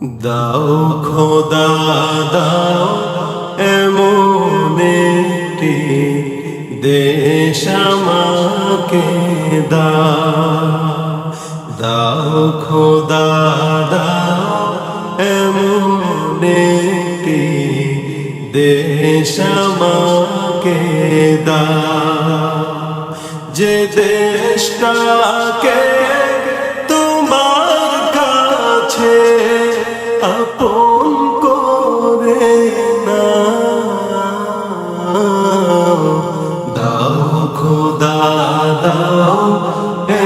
দাও খোদা দাও এমন একটি দেশ আমাকে দাও খোদা দাও এমন একটি দেশ আমাকে যে দেশটাকে তোমার কাছে আপন করে নাও দাও খোদা দাও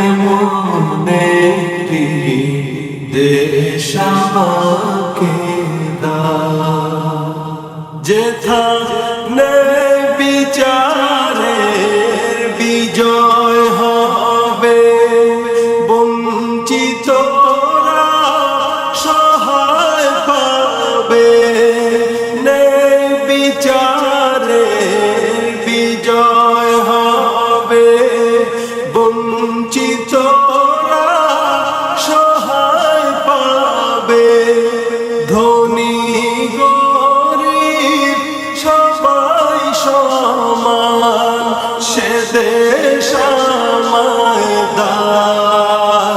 এমন একটি দেশ আমাকে যেখানে বিচারের বিজয় হবে, বঞ্চিতরা সহায় পাবে। বিচারের বিজয় হবে, বঞ্চিতরা সহায় পাবে। ধনী গরিব সবাই সমান, সে দেশ আমায় দাও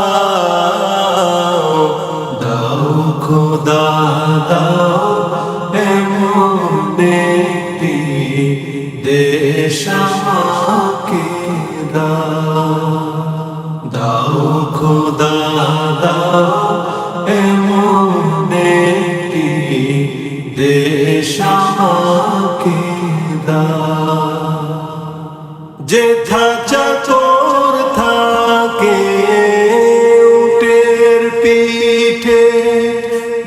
দাও খোদা দাও এমন একটি দেশ আমাকে দাও খোদা দাও এমন একটি দেশ আমাকে যেথা চাকর থাকে উটের পিঠে,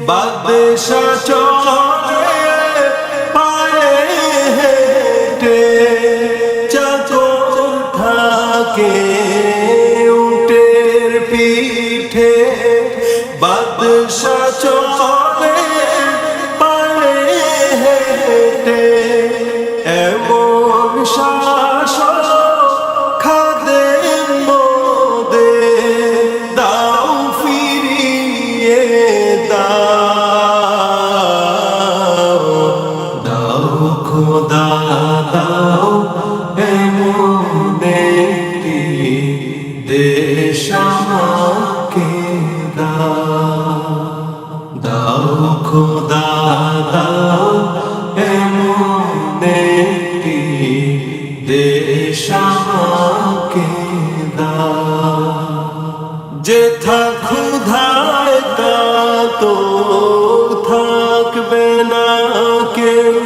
বাদশা চলে পায়ে হেঁটে। চাকর থাকে উটের পিঠে, বাদশা চলে পায়ে হেঁটে। এমন শাসক খাদেম মোদের দাও ফিরিয়ে দাও খোদা দাও এমন একটি দেশ আমাকে দাও খোদা দাও এমন একটি দেশ আমাকে যেথা ক্ষুধায় তো থাকবে না কেউ,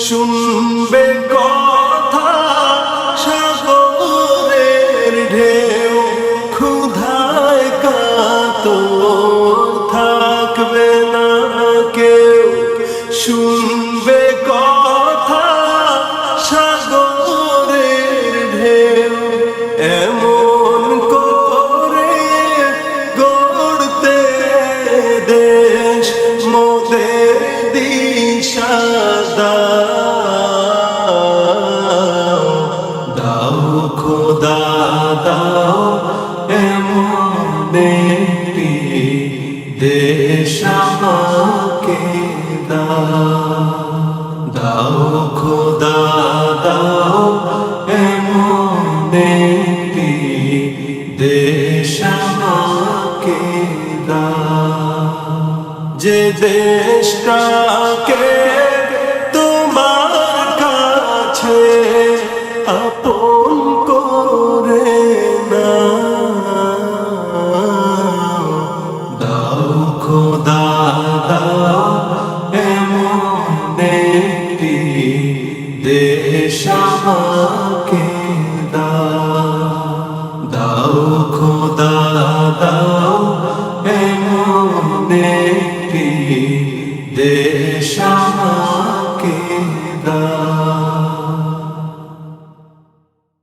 শুনবে কথা সাগরের ঢেউ। ক্ষুধায় তো থাকবে না কেউ, শুনবে কথা সাগরের ঢেউ। এমন করে গড়তে দেশ মোদের দিশা দাও খোদা দাও এমন একটি দেশ আমাকে দাও খোদা দাও এমন একটি দেশ আমাকে যে দেশটাকে তোমার কাছে আপন করে নাও দাও খোদা দাও এমন একটি দেশ আমাকে দাও খোদা দাও এমন